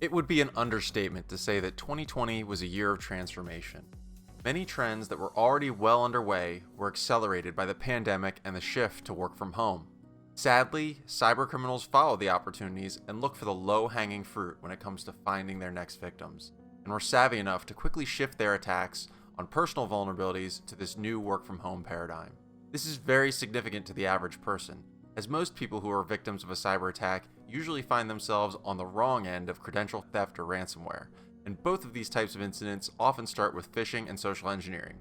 It would be an understatement to say that 2020 was a year of transformation. Many trends that were already well underway were accelerated by the pandemic and the shift to work from home. Sadly, cybercriminals follow the opportunities and look for the low-hanging fruit when it comes to finding their next victims, and were savvy enough to quickly shift their attacks on personal vulnerabilities to this new work-from-home paradigm. This is very significant to the average person, as most people who are victims of a cyber attack usually find themselves on the wrong end of credential theft or ransomware, and both of these types of incidents often start with phishing and social engineering.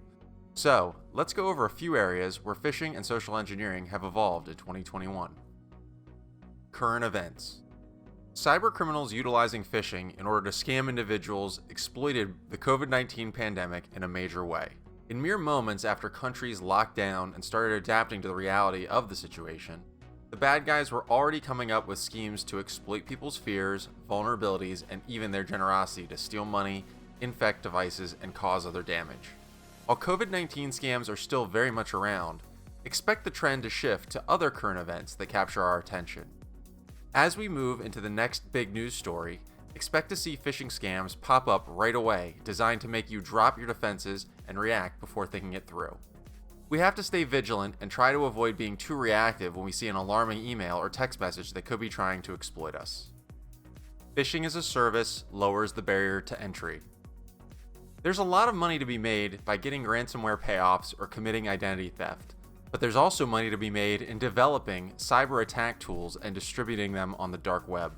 So, let's go over a few areas where phishing and social engineering have evolved in 2021. Current events. Cybercriminals utilizing phishing in order to scam individuals exploited the COVID-19 pandemic in a major way. In mere moments after countries locked down and started adapting to the reality of the situation, the bad guys were already coming up with schemes to exploit people's fears, vulnerabilities, and even their generosity to steal money, infect devices, and cause other damage. While COVID-19 scams are still very much around, expect the trend to shift to other current events that capture our attention. As we move into the next big news story, expect to see phishing scams pop up right away, designed to make you drop your defenses and react before thinking it through. We have to stay vigilant and try to avoid being too reactive when we see an alarming email or text message that could be trying to exploit us. Phishing as a service lowers the barrier to entry. There's a lot of money to be made by getting ransomware payoffs or committing identity theft, but there's also money to be made in developing cyberattack tools and distributing them on the dark web.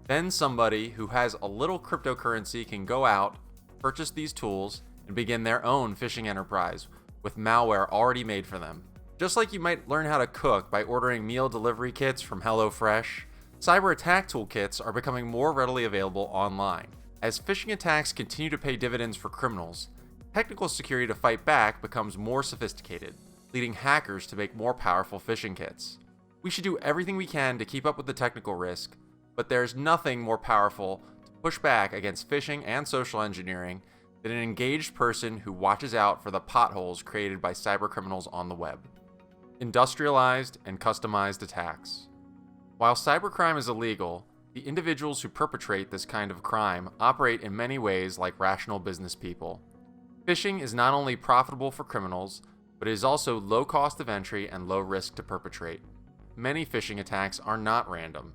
Then somebody who has a little cryptocurrency can go out, purchase these tools, and begin their own phishing enterprise with malware already made for them. Just like you might learn how to cook by ordering meal delivery kits from HelloFresh, cyberattack toolkits are becoming more readily available online. As phishing attacks continue to pay dividends for criminals, technical security to fight back becomes more sophisticated, leading hackers to make more powerful phishing kits. We should do everything we can to keep up with the technical risk, but there's nothing more powerful to push back against phishing and social engineering than an engaged person who watches out for the potholes created by cybercriminals on the web. Industrialized and customized attacks. While cybercrime is illegal, the individuals who perpetrate this kind of crime operate in many ways like rational business people. Phishing is not only profitable for criminals, but it is also low cost of entry and low risk to perpetrate. Many phishing attacks are not random.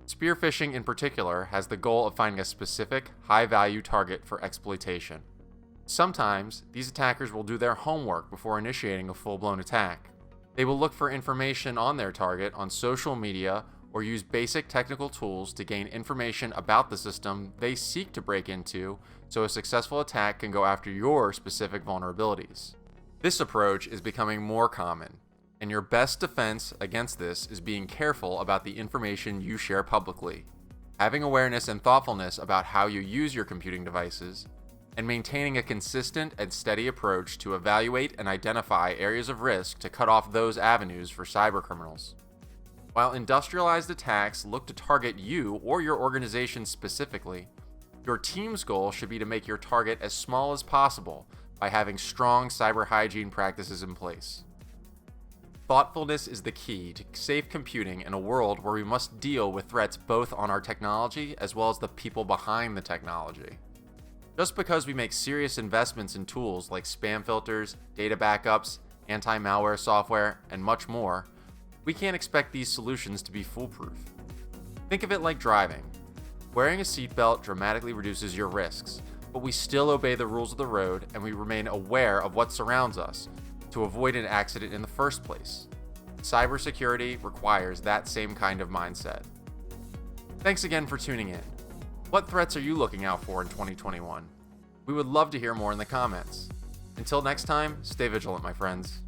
Spear phishing in particular has the goal of finding a specific, high-value target for exploitation. Sometimes, these attackers will do their homework before initiating a full-blown attack. They will look for information on their target on social media or use basic technical tools to gain information about the system they seek to break into so a successful attack can go after your specific vulnerabilities. This approach is becoming more common, and your best defense against this is being careful about the information you share publicly, having awareness and thoughtfulness about how you use your computing devices, and maintaining a consistent and steady approach to evaluate and identify areas of risk to cut off those avenues for cybercriminals. While industrialized attacks look to target you or your organization specifically, your team's goal should be to make your target as small as possible by having strong cyber hygiene practices in place. Thoughtfulness is the key to safe computing in a world where we must deal with threats both on our technology as well as the people behind the technology. Just because we make serious investments in tools like spam filters, data backups, anti-malware software, and much more, we can't expect these solutions to be foolproof. Think of it like driving. Wearing a seatbelt dramatically reduces your risks, but we still obey the rules of the road and we remain aware of what surrounds us to avoid an accident in the first place. Cybersecurity requires that same kind of mindset. Thanks again for tuning in. What threats are you looking out for in 2021? We would love to hear more in the comments. Until next time, stay vigilant, my friends.